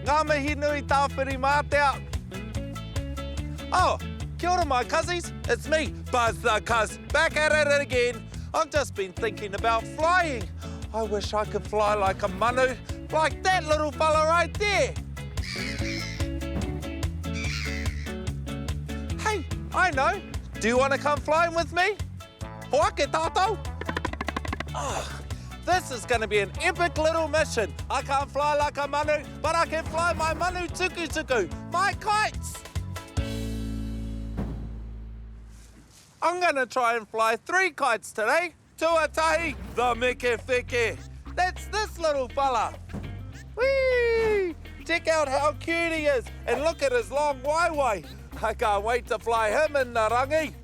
Ngā mihi nui tāwhiri mātea. Oh, kia ora my cuzzies. It's me, Buzz the Cuz, back at it again. I've just been thinking about flying. I wish I could fly like a manu, like that little fella right there. Hey, I know. Do you want to come flying with me? Hoake tātou. Oh, this is going to be an epic little mission. I can't fly like a manu, but I can fly my manu tuku, my kites. I'm going to try and fly 3 kites today. Tuatahi, the meke feke. That's this little fella. Whee! Check out how cute he is, and look at his long waiwai. I can't wait to fly him in the rangi.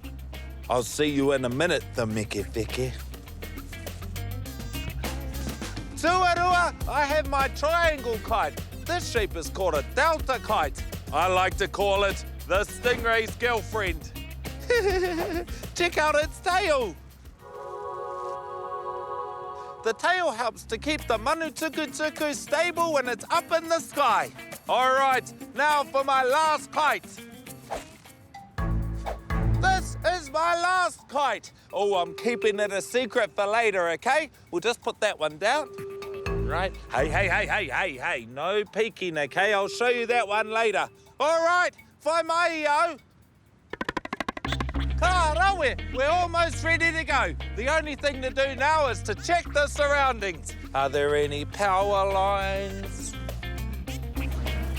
I'll see you in a minute, the meke feke. Tuarua, I have my triangle kite. This shape is called a delta kite. I like to call it the stingray's girlfriend. Check out its tail. The tail helps to keep the manu tuku stable when it's up in the sky. All right, now for my last kite. This is my last kite. Oh, I'm keeping it a secret for later, okay? We'll just put that one down. Right. Hey, no peeking, okay? I'll show you that one later. All right, whai mai o. Ka rawe, we're almost ready to go. The only thing to do now is to check the surroundings. Are there any power lines?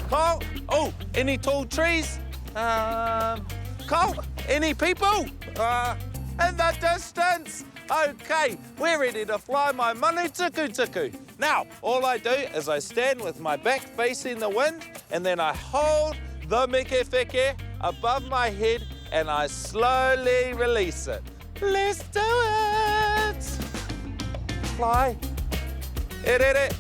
Cole? Oh, any tall trees? Cole, any people? In the distance. Okay, we're ready to fly my manu tuku. Now, all I do is I stand with my back facing the wind, and then I hold the meke feke above my head, and I slowly release it. Let's do it! Fly. Erere.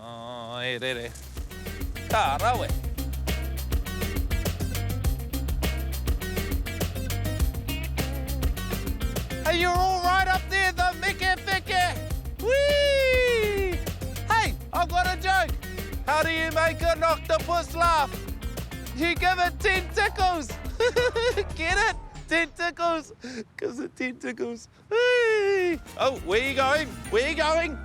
Oh, erere. Ka rawe. Hey, you're all right up there, the meke feke. Whee! Hey, I've got a joke. How do you make an octopus laugh? You give it 10 tickles. Get it? 10 tickles. Because of 10 tickles. Whee! Oh, where you going? Where you going?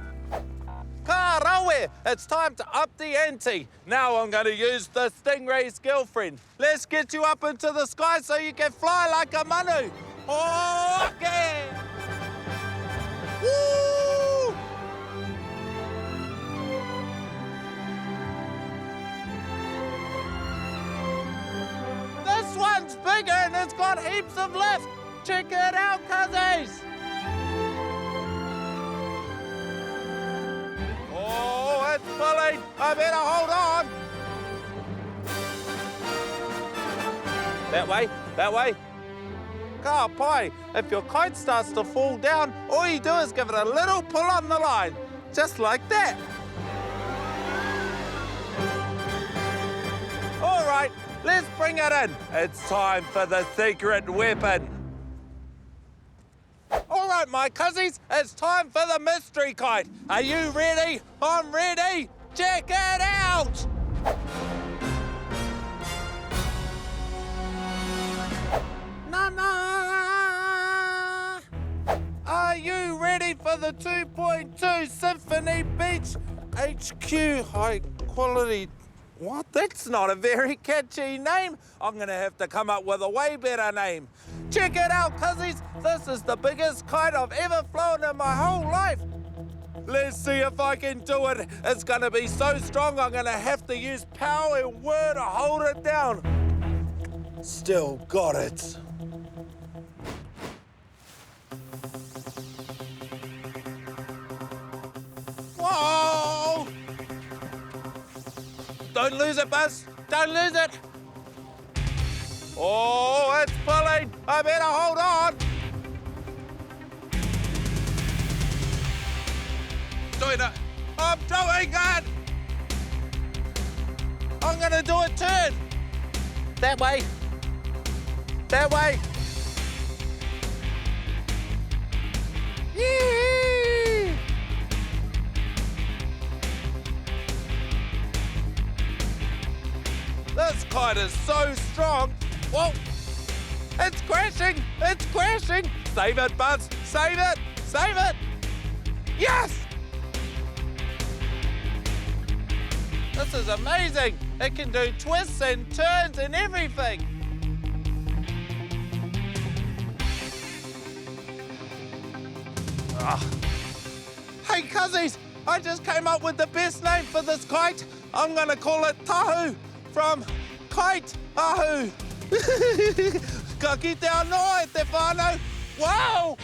Ka rawe, it's time to up the ante. Now I'm going to use the stingray's girlfriend. Let's get you up into the sky so you can fly like a manu. Okay. Woo! This one's bigger and it's got heaps of lift. Check it out, cuzzies. Oh, it's pulling. I better hold on. That way, that way. Ka pai, if your kite starts to fall down, all you do is give it a little pull on the line, just like that. All right, let's bring it in. It's time for the secret weapon. All right, my cuzzies, it's time for the mystery kite. Are you ready? I'm ready. Check it out. Are you ready for the 2.2 Symphony Beach HQ high quality? What? That's not a very catchy name. I'm going to have to come up with a way better name. Check it out, cuzzies. This is the biggest kite I've ever flown in my whole life. Let's see if I can do it. It's going to be so strong, I'm going to have to use power and word to hold it down. Still got it. Whoa! Don't lose it, Buzz. Don't lose it. Oh, it's pulling. I better hold on. Doing it. I'm doing it. I'm going to do a turn. That way. That way. Yee! It is so strong. Whoa! It's crashing! It's crashing! Save it, Buzz! Save it! Save it! Yes! This is amazing! It can do twists and turns and everything! Hey, cuzzies! I just came up with the best name for this kite. I'm gonna call it Tahu from Kite Ahu. Ka kite anō e te whānau. Wow!